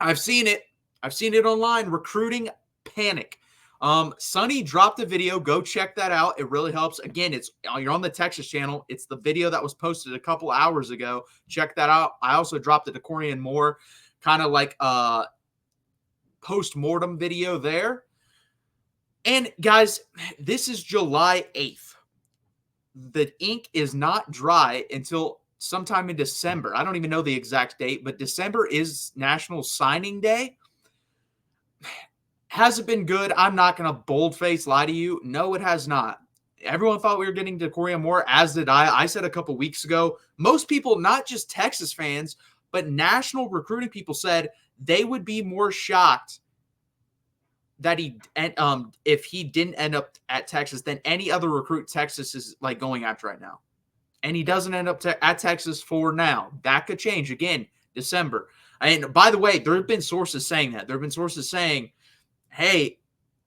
I've seen it. I've seen it online. Recruiting panic. Sonny dropped a video. Go check that out. It really helps. Again, you're on the Texas channel. It's the video that was posted a couple hours ago. Check that out. I also dropped the Decorian Moore kind of like post-mortem video there. And guys, this is July 8th. The ink is not dry until sometime in December. I don't even know the exact date, but December is National Signing Day. Has it been good? I'm not going to boldface lie to you. No, it has not. Everyone thought we were getting Decorian Moore, as did I. I said a couple weeks ago, most people, not just Texas fans, but national recruiting people said they would be more shocked that if he didn't end up at Texas than any other recruit Texas is like going after right now. And he doesn't end up at Texas for now. That could change again, December. And by the way, there have been sources saying that. There have been sources saying, hey,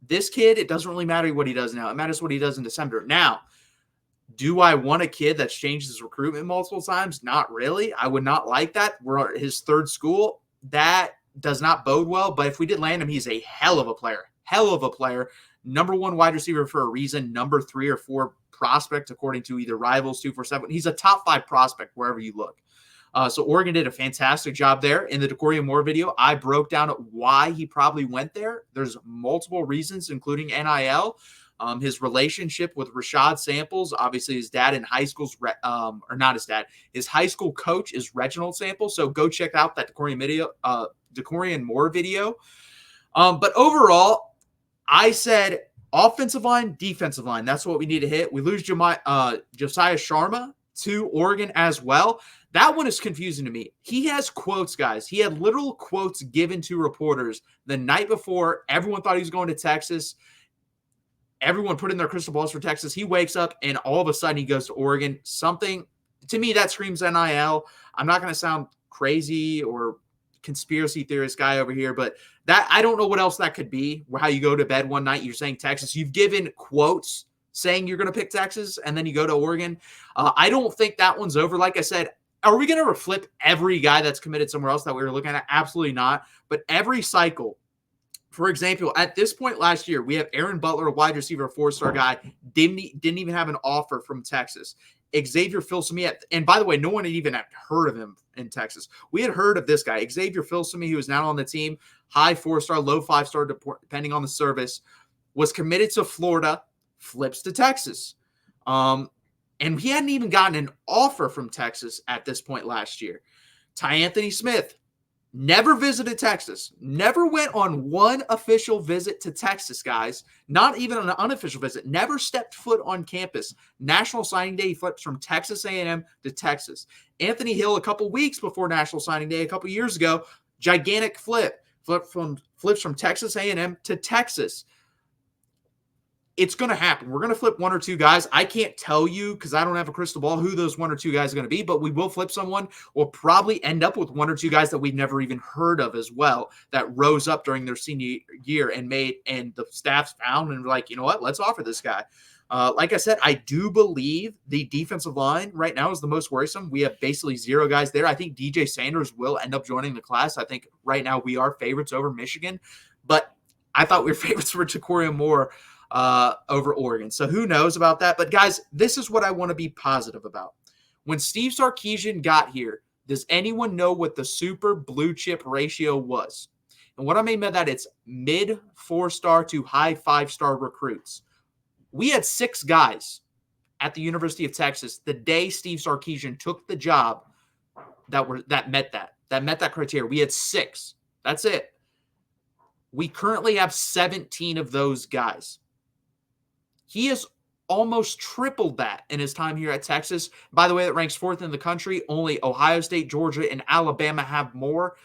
this kid, it doesn't really matter what he does now. It matters what he does in December. Now, do I want a kid that's changed his recruitment multiple times? Not really. I would not like that. We're at his third school. That does not bode well. But if we did land him, he's a hell of a player. Hell of a player. Number 1 wide receiver for a reason. Number 3 or 4 prospect, according to either Rivals 247. He's a top 5 prospect wherever you look. So Oregon did a fantastic job there. In the Decorian Moore video, I broke down why he probably went there. There's multiple reasons, including NIL. His relationship with Rashad Samples, obviously his dad in high school's, or not his dad, his high school coach is Reginald Samples. So go check out that Decorian Moore video. But overall, I said offensive line, defensive line. That's what we need to hit. We lose Josiah Sharma to Oregon as well. That one is confusing to me. He has quotes, guys. He had literal quotes given to reporters the night before. Everyone thought he was going to Texas. Everyone put in their crystal balls for Texas. He wakes up, and all of a sudden he goes to Oregon. Something, to me, that screams NIL. I'm not going to sound crazy or conspiracy theorist guy over here, but that I don't know what else that could be. How you go to bed one night, you're saying Texas. You've given quotes saying you're going to pick Texas, and then you go to Oregon. I don't think that one's over. Like I said, are we going to flip every guy that's committed somewhere else that we were looking at? Absolutely not. But every cycle, for example, at this point last year, we have Aaron Butler, a wide receiver, a 4-star guy, didn't even have an offer from Texas. Xavier Filsaime, and by the way, no one had even heard of him in Texas. We had heard of this guy, Xavier Filsaime, who is now on the team, high 4-star, low 5-star, depending on the service, was committed to Florida, flips to Texas. And he hadn't even gotten an offer from Texas at this point last year. Ty Anthony Smith never visited Texas, never went on one official visit to Texas, guys, not even an unofficial visit, never stepped foot on campus. National Signing Day, he flips from Texas A&M to Texas. Anthony Hill, a couple weeks before National Signing Day, a couple years ago, gigantic flips from Texas A&M to Texas. It's going to happen. We're going to flip 1 or 2 guys. I can't tell you because I don't have a crystal ball who those 1 or 2 guys are going to be, but we will flip someone. We'll probably end up with 1 or 2 guys that we've never even heard of as well that rose up during their senior year and the staff's found and were like, you know what, let's offer this guy. Like I said, I do believe the defensive line right now is the most worrisome. We have basically 0 guys there. I think DJ Sanders will end up joining the class. I think right now we are favorites over Michigan, but I thought we were favorites for Decorian Moore over Oregon. So who knows about that? But guys, this is what I want to be positive about. When Steve Sarkisian got here, does anyone know what the super blue chip ratio was? And what I mean by that, it's mid 4-star to high 5-star recruits. We had 6 guys at the University of Texas the day Steve Sarkisian took the job that met that criteria. We had 6. That's it. We currently have 17 of those guys. He has almost tripled that in his time here at Texas. By the way, that ranks 4th in the country. Only Ohio State, Georgia, and Alabama have more.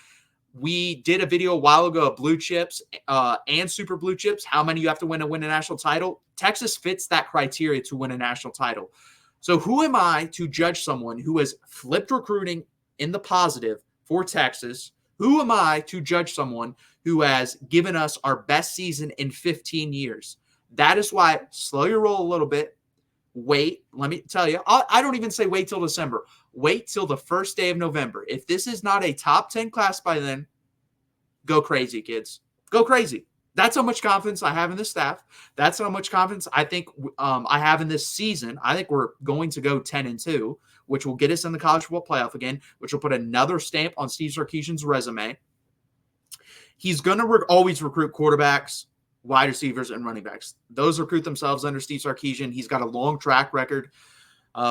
We did a video a while ago of blue chips and super blue chips, how many you have to win a national title. Texas fits that criteria to win a national title. So who am I to judge someone who has flipped recruiting in the positive for Texas? Who am I to judge someone who has given us our best season in 15 years? That is why slow your roll a little bit. Wait, let me tell you. I don't even say wait till December. Wait till the first day of November. If this is not a top 10 class by then, Go crazy, kids. Go crazy. That's how much confidence I have in this staff. That's how much confidence I think I have in this season. I think we're going to go 10-2, which will get us in the college football playoff again, which will put another stamp on Steve Sarkisian's resume. He's going to always recruit quarterbacks, wide receivers, and running backs. Those recruit themselves under Steve Sarkisian. He's got a long track record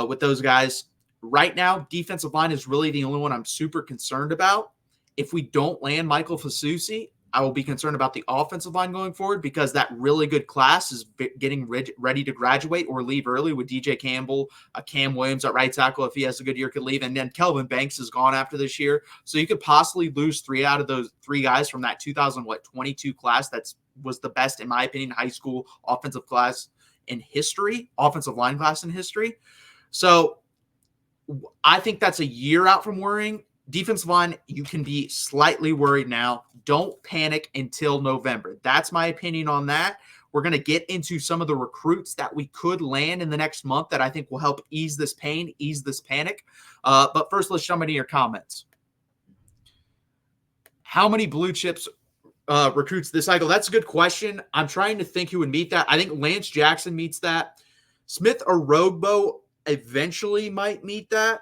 with those guys. Right now, defensive line is really the only one I'm super concerned about. If we don't land Michael Fasusi, I will be concerned about the offensive line going forward because that really good class is getting ready to graduate or leave early with DJ Campbell, Cam Williams at right tackle if he has a good year could leave, and then Kelvin Banks is gone after this year. So you could possibly lose 3 out of those 3 guys from that 2022 class that was the best, in my opinion, high school offensive class in history, offensive line class in history. So I think that's a year out from worrying. Defensive line, you can be slightly worried now. Don't panic until November. That's my opinion on that. We're going to get into some of the recruits that we could land in the next month that I think will help ease this pain, ease this panic. But first, let's jump into your comments. How many blue chips recruits this cycle? That's a good question. I'm trying to think who would meet that. I think Lance Jackson meets that. Smith Orogbo eventually might meet that.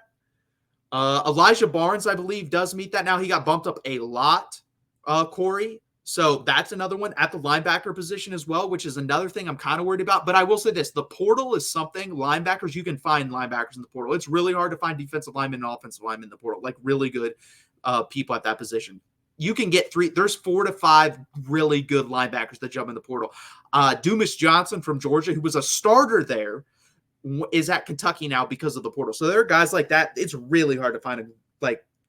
Elijah Barnes, I believe, does meet that now. He got bumped up a lot, Corey. So that's another one at the linebacker position as well, which is another thing I'm kind of worried about. But I will say this, the portal is something. Linebackers, you can find linebackers in the portal. It's really hard to find defensive linemen and offensive linemen in the portal, like really good people at that position. You can get 3. There's 4 to 5 really good linebackers that jump in the portal. Dumas Johnson from Georgia, who was a starter there, is at Kentucky now because of the portal. So there are guys like that. It's really hard to find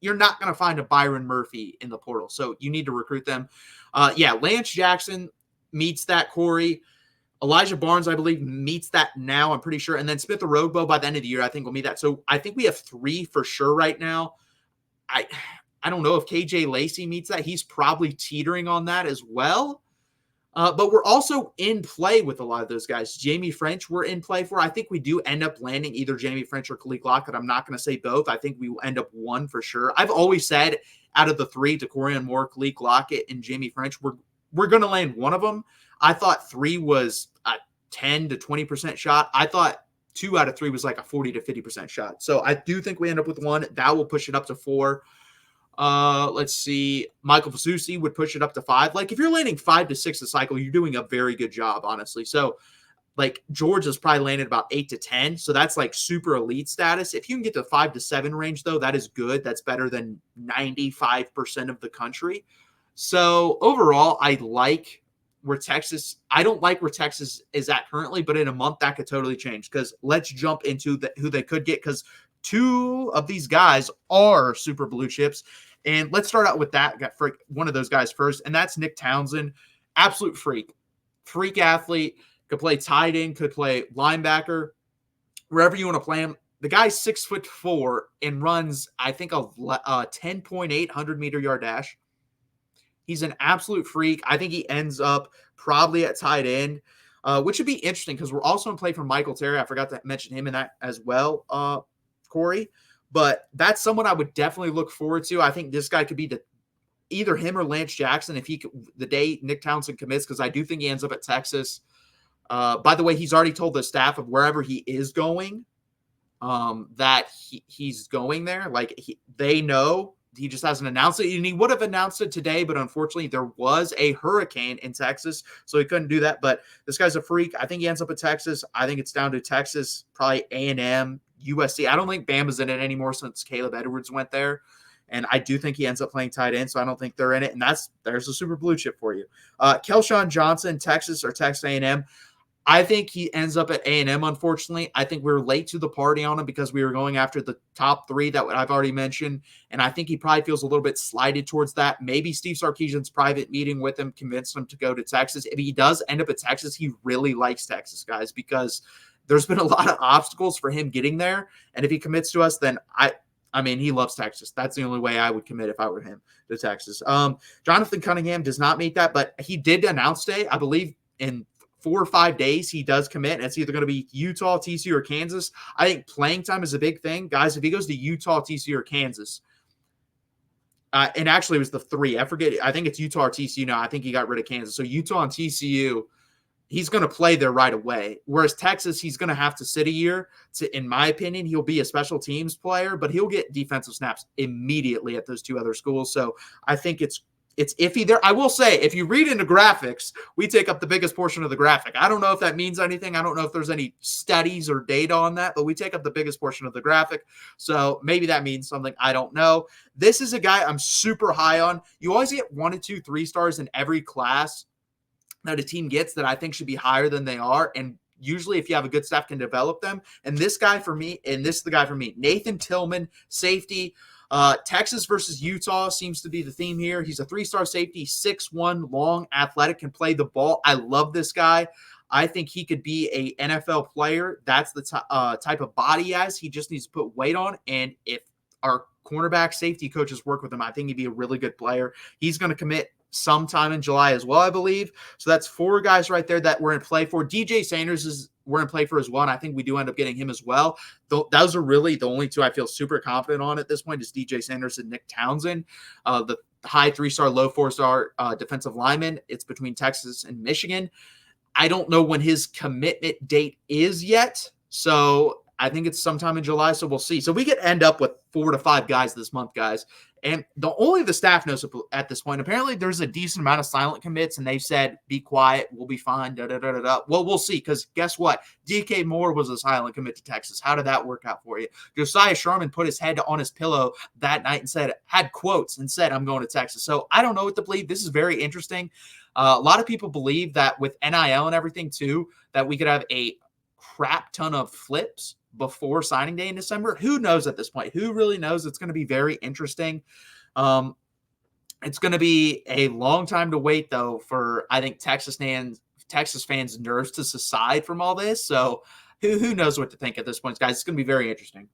you're not going to find a Byron Murphy in the portal. So you need to recruit them. Lance Jackson meets that, Corey. Elijah Barnes, I believe, meets that now, I'm pretty sure. And then Smith Orogbo by the end of the year, I think will meet that. So I think we have 3 for sure right now. I don't know if KJ Lacey meets that. He's probably teetering on that as well. But we're also in play with a lot of those guys. Jamie French, we're in play for. I think we do end up landing either Jamie French or Khalid Lockett. I'm not going to say both. I think we will end up one for sure. I've always said out of the 3, Decorian Moore, Khalid Lockett, and Jamie French, we're going to land one of them. I thought 3 was a 10 to 20% shot. I thought 2 out of 3 was like a 40 to 50% shot. So I do think we end up with 1. That will push it up to 4. Let's see. Michael Fasusi would push it up to 5. Like if you're landing 5 to 6 a cycle, you're doing a very good job, honestly. So like Georgia's probably landed about 8 to 10. So that's like super elite status. If you can get to 5 to 7 range though, that is good. That's better than 95% of the country. So overall, I don't like where Texas is at currently, but in a month that could totally change because let's jump into who they could get because 2 of these guys are super blue chips. And let's start out with one of those guys first, and that's Nick Townsend. Absolute freak athlete, could play tight end, could play linebacker, wherever you want to play him. The guy's 6'4" and runs, I think, a 10.8 100-meter yard dash. He's an absolute freak. I think he ends up probably at tight end, which would be interesting because we're also in play for Michael Terry. I forgot to mention him in that as well, Corey. But that's someone I would definitely look forward to. I think this guy could be either him or Lance Jackson if the day Nick Townsend commits, because I do think he ends up at Texas. By the way, he's already told the staff of wherever he is going that he's going there. Like they know. He just hasn't announced it, and he would have announced it today, but unfortunately there was a hurricane in Texas, so he couldn't do that. But this guy's a freak. I think he ends up at Texas. I think it's down to Texas, probably A&M, USC. I don't think Bama's in it anymore since Caleb Edwards went there, and I do think he ends up playing tight end, so I don't think they're in it, and there's a super blue chip for you. Kelshawn Johnson, Texas or Texas A&M. I think he ends up at A&M, unfortunately. I think we were late to the party on him because we were going after the top 3 that I've already mentioned, and I think he probably feels a little bit slighted towards that. Maybe Steve Sarkisian's private meeting with him convinced him to go to Texas. If he does end up at Texas, he really likes Texas, guys, because there's been a lot of obstacles for him getting there, and if he commits to us, then I mean, he loves Texas. That's the only way I would commit if I were him to Texas. Jonathan Cunningham does not meet that, but he did announce today, I believe, in 4 or 5 days, he does commit, and it's either going to be Utah, TCU, or Kansas. I think playing time is a big thing. Guys, if he goes to Utah, TCU, or Kansas, And actually, it was the 3. I forget. I think it's Utah or TCU now. I think he got rid of Kansas. So Utah and TCU, he's going to play there right away. Whereas Texas, he's going to have to sit a year. In my opinion, he'll be a special teams player, but he'll get defensive snaps immediately at those 2 other schools. So I think it's iffy there. I will say, if you read into graphics, we take up the biggest portion of the graphic. I don't know if that means anything. I don't know if there's any studies or data on that, but we take up the biggest portion of the graphic. So maybe that means something. I don't know. This is a guy I'm super high on. You always get 1 to 2 3-stars in every class that a team gets that I think should be higher than they are. And usually if you have a good staff, can develop them. And this guy for me, and this is the guy for me, Nathan Tillman, safety. Texas versus Utah seems to be the theme here. He's a 3-star safety, 6'1", long, athletic, can play the ball. I love this guy. I think he could be a NFL player. That's the type of body he has. He just needs to put weight on. And if our cornerback safety coaches work with him, I think he'd be a really good player. He's going to commit sometime in July as well, I believe. So that's 4 guys right there that we're in play for. DJ Sanders we're in play for as well, and I think we do end up getting him as well. Those are really the only 2 I feel super confident on at this point is DJ Sanders and Nick Townsend. The high 3-star, low 4-star defensive lineman. It's between Texas and Michigan. I don't know when his commitment date is yet, so I think it's sometime in July, so we'll see. So we could end up with 4 to 5 guys this month, guys. And only the staff knows at this point. Apparently, there's a decent amount of silent commits, and they've said, be quiet, we'll be fine, da-da-da-da-da. Well, we'll see, because guess what? DK Moore was a silent commit to Texas. How did that work out for you? Josiah Sherman put his head on his pillow that night and had quotes and said, I'm going to Texas. So I don't know what to believe. This is very interesting. A lot of people believe that with NIL and everything, too, that we could have a crap ton of flips before signing day in December. Who knows at this point? Who really knows? It's going to be very interesting. It's going to be a long time to wait, though, for, I think, Texas fans' nerves to subside from all this. So who knows what to think at this point, guys? It's going to be very interesting.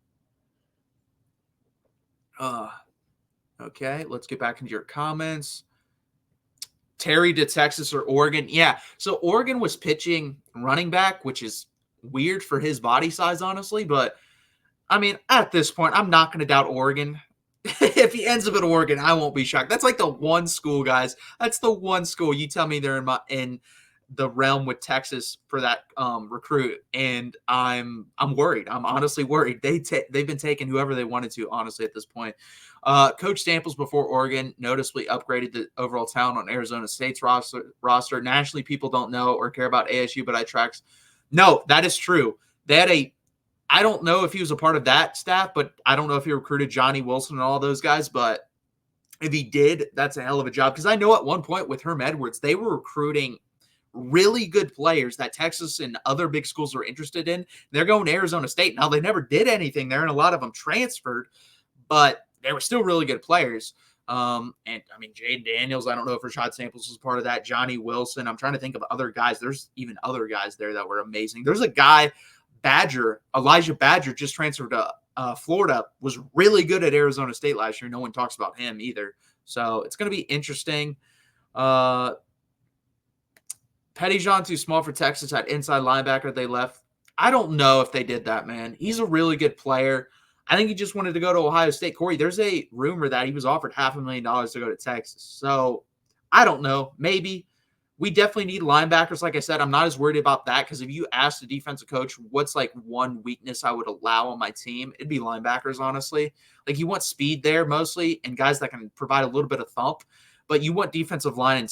Okay, let's get back into your comments. Terry to Texas or Oregon. Yeah, so Oregon was pitching running back, which is weird for his body size, honestly. But, I mean, at this point, I'm not going to doubt Oregon. If he ends up at Oregon, I won't be shocked. That's like the one school, guys. That's the one school. You tell me they're in the realm with Texas for that recruit, and I'm worried. I'm honestly worried. They've been taking whoever they wanted to, honestly, at this point. Coach Staples before Oregon noticeably upgraded the overall talent on Arizona State's roster. Nationally, people don't know or care about ASU, but I tracks. No, that is true. They had I don't know if he was a part of that staff, but I don't know if he recruited Johnny Wilson and all those guys, but if he did, that's a hell of a job. Because I know at one point with Herm Edwards, they were recruiting really good players that Texas and other big schools were interested in. They're going to Arizona State. Now, they never did anything there, and a lot of them transferred, but they were still really good players. And I mean, Jaden Daniels, I don't know if Rashad Samples was part of that. Johnny Wilson. I'm trying to think of other guys. There's even other guys there that were amazing. There's a guy, Elijah Badger, just transferred to Florida, was really good at Arizona State last year. No one talks about him either. So it's going to be interesting. Pettyjohn, too small for Texas, at inside linebacker they left. I don't know if they did that, man. He's a really good player. I think he just wanted to go to Ohio State. Corey, there's a rumor that he was offered $500,000 to go to Texas. So I don't know. Maybe. We definitely need linebackers. Like I said, I'm not as worried about that, because if you ask the defensive coach what's like one weakness I would allow on my team, it'd be linebackers, honestly. Like, you want speed there mostly and guys that can provide a little bit of thump, but you want defensive line and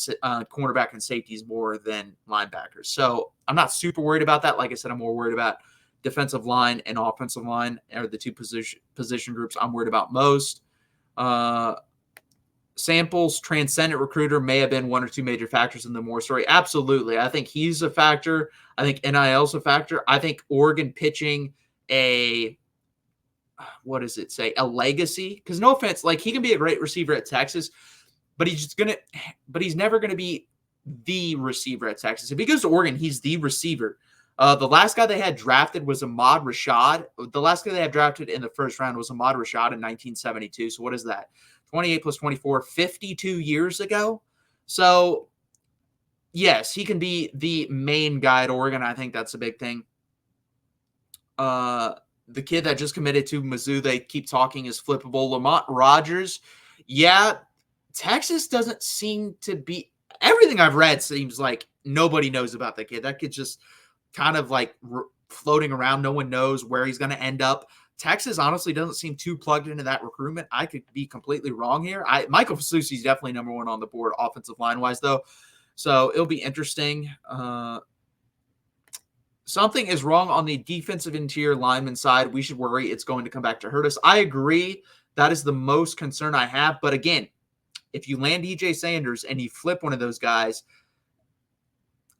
cornerback and safeties more than linebackers. So I'm not super worried about that. Like I said, I'm more worried about defensive line and offensive line are the two position groups I'm worried about most. Samples, transcendent recruiter, may have been one or two major factors in the Moore story. Absolutely. I think he's a factor. I think NIL's a factor. I think Oregon pitching a legacy. Because no offense, like, he can be a great receiver at Texas, but he's never going to be the receiver at Texas. If he goes to Oregon, he's the receiver. The last guy they had drafted was Ahmad Rashad. The last guy they had drafted in the first round was Ahmad Rashad in 1972. So what is that? 28 plus 24, 52 years ago. So, yes, he can be the main guy at Oregon. I think that's a big thing. The kid that just committed to Mizzou, they keep talking, is flippable. Lamont Rogers. Yeah, Texas doesn't seem to be – everything I've read seems like nobody knows about that kid. That kid's just kind of like floating around. No one knows where he's going to end up. Texas honestly doesn't seem too plugged into that recruitment. I could be completely wrong here. Michael Fasusi is definitely number one on the board offensive line-wise, though. So it'll be interesting. Something is wrong on the defensive interior lineman side. We should worry it's going to come back to hurt us. I agree. That is the most concern I have. But again, if you land EJ Sanders and you flip one of those guys,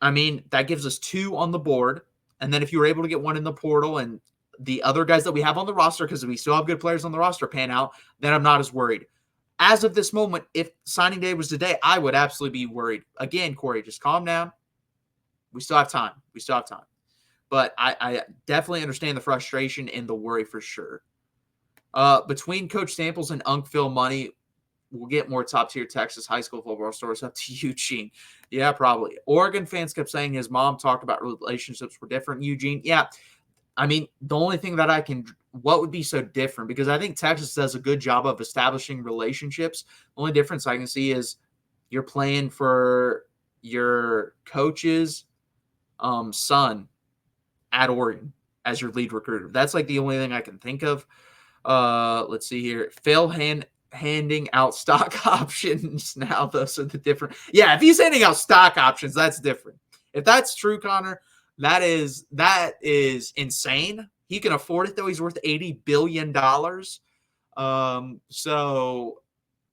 I mean, that gives us 2 on the board. And then if you were able to get one in the portal and the other guys that we have on the roster, because we still have good players on the roster, pan out, then I'm not as worried. As of this moment, if signing day was today, I would absolutely be worried. Again, Corey, just calm down. We still have time. But I definitely understand the frustration and the worry for sure. Between Coach Samples and Unc Phil Money, we'll get more top-tier Texas high school football stories. Up to Eugene. Yeah, probably. Oregon fans kept saying his mom talked about relationships were different. Eugene, yeah. I mean, the only thing that what would be so different? Because I think Texas does a good job of establishing relationships. The only difference I can see is you're playing for your coach's son at Oregon as your lead recruiter. That's like the only thing I can think of. Let's see here. Phil handing out stock options now. Those are the different. Yeah, if he's handing out stock options, that's different. If that's true, Connor, that is insane. He can afford it, though. He's worth $80 billion. So,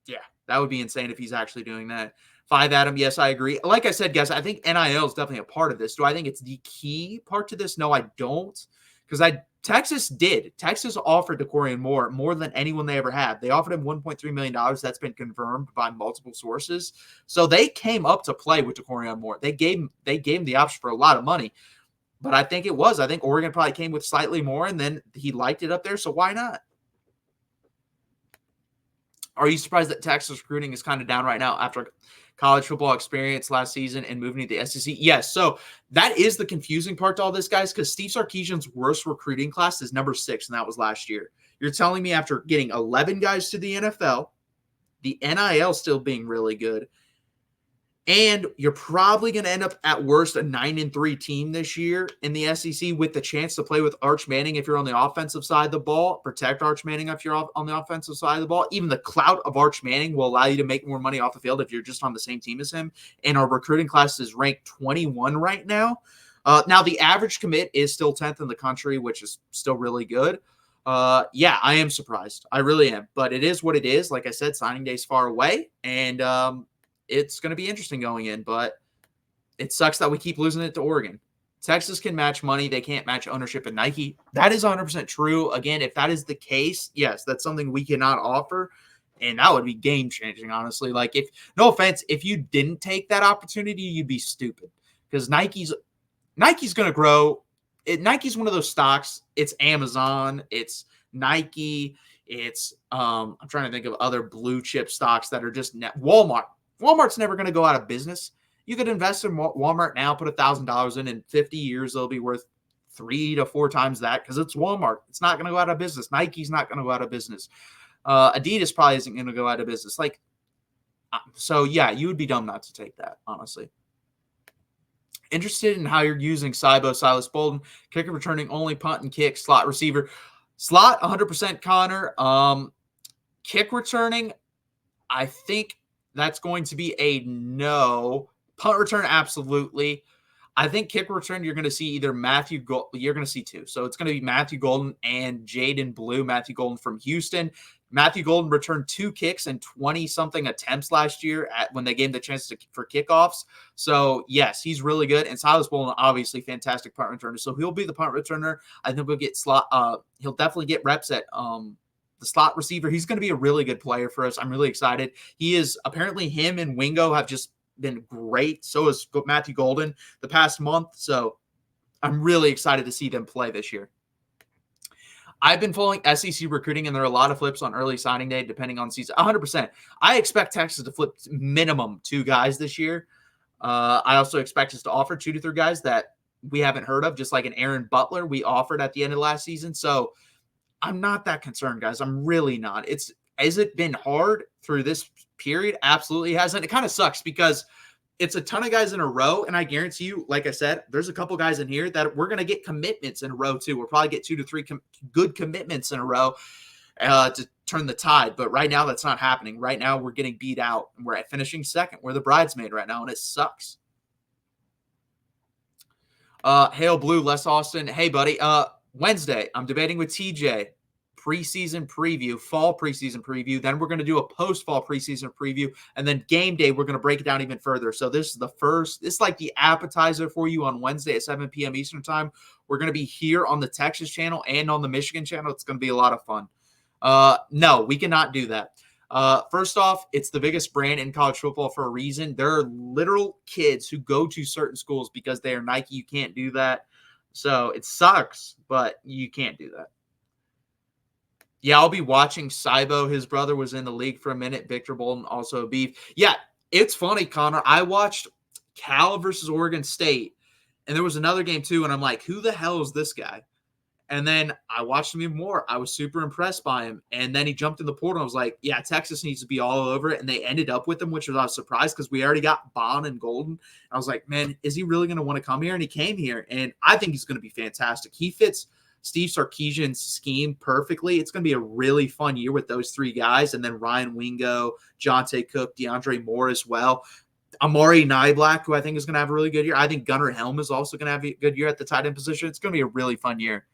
yeah, that would be insane if he's actually doing that. 5 Adam, yes, I agree. Like I said, guys, I think NIL is definitely a part of this. Do I think it's the key part to this? No, I don't. Because Texas offered DeCorian more than anyone they ever had. They offered him $1.3 million. That's been confirmed by multiple sources. So they came up to play with DeCorian Moore. They gave him the option for a lot of money. But I think Oregon probably came with slightly more, and then he liked it up there, so why not? Are you surprised that Texas recruiting is kind of down right now after college football experience last season and moving to the SEC? Yes. So that is the confusing part to all this, guys, because Steve Sarkisian's worst recruiting class is number 6, and that was last year. You're telling me after getting 11 guys to the NFL, the NIL still being really good, and you're probably going to end up at worst a 9-3 team this year in the SEC with the chance to play with Arch Manning if you're on the offensive side of the ball, protect Arch Manning if you're on the offensive side of the ball. Even the clout of Arch Manning will allow you to make more money off the field if you're just on the same team as him. And our recruiting class is ranked 21 right now. Now, the average commit is still 10th in the country, which is still really good. Yeah, I am surprised. I really am. But it is what it is. Like I said, signing day's far away. And it's going to be interesting going in, but it sucks that we keep losing it to Oregon. Texas can match money. They can't match ownership in Nike. That is 100% true. Again, if that is the case, yes, that's something we cannot offer, and that would be game-changing, honestly. Like, no offense, if you didn't take that opportunity, you'd be stupid because Nike's going to grow. Nike's one of those stocks. It's Amazon. It's Nike. It's I'm trying to think of other blue chip stocks that are just Walmart. Walmart's never going to go out of business. You could invest in Walmart now, put $1,000 in 50 years, they'll be worth 3 to 4 times that because it's Walmart. It's not going to go out of business. Nike's not going to go out of business. Adidas probably isn't going to go out of business. So yeah, you would be dumb not to take that, honestly. Interested in how you're using Silas Bolden, kicker returning only, punt and kick, slot receiver. Slot, 100% Connor. Kick returning, I think that's going to be a no. Punt return, absolutely. I think kick return, you're going to see either you're going to see 2. So it's going to be Matthew Golden and Jaden Blue. Matthew Golden from Houston. Matthew Golden returned 2 kicks and 20-something attempts last year when they gave him the chance for kickoffs. So, yes, he's really good. And Silas Bolden, obviously, fantastic punt returner. So he'll be the punt returner. I think we'll get he'll definitely get reps at the slot receiver. He's going to be a really good player for us. I'm really excited. He is apparently him and Wingo have just been great. So is Matthew Golden the past month. So I'm really excited to see them play this year. I've been following SEC recruiting, and there are a lot of flips on early signing day, depending on season. 100%. I expect Texas to flip minimum 2 guys this year. I also expect us to offer 2 to 3 guys that we haven't heard of, just like an Aaron Butler we offered at the end of last season. So I'm not that concerned, guys. I'm really not. Has it been hard through this period? Absolutely hasn't. It kind of sucks because it's a ton of guys in a row, and I guarantee you, like I said, there's a couple guys in here that we're going to get commitments in a row too. We'll probably get 2 to 3 good commitments in a row to turn the tide. But right now, that's not happening. Right now, we're getting beat out, and we're finishing second. We're the bridesmaid right now, and it sucks. Hail Blue, Les Austin. Hey, buddy. Wednesday, I'm debating with TJ. Preseason preview, fall preseason preview. Then we're going to do a post-fall preseason preview. And then game day, we're going to break it down even further. So this is this is like the appetizer for you on Wednesday at 7 p.m. Eastern time. We're going to be here on the Texas channel and on the Michigan channel. It's going to be a lot of fun. No, we cannot do that. First off, it's the biggest brand in college football for a reason. There are literal kids who go to certain schools because they are Nike. You can't do that. So it sucks, but you can't do that. Yeah, I'll be watching Cybo. His brother was in the league for a minute. Victor Bolden, also a beef. Yeah, it's funny, Connor. I watched Cal versus Oregon State, and there was another game too, and I'm like, who the hell is this guy? And then I watched him even more. I was super impressed by him. And then he jumped in the portal. I was like, yeah, Texas needs to be all over it. And they ended up with him, which was I was surprised because we already got Bond and Golden. I was like, man, is he really going to want to come here? And he came here, and I think he's going to be fantastic. He fits Steve Sarkisian's scheme perfectly. It's going to be a really fun year with those three guys. And then Ryan Wingo, Jonte Cook, DeAndre Moore as well. Amari Nyblack, who I think is going to have a really good year. I think Gunnar Helm is also going to have a good year at the tight end position. It's going to be a really fun year.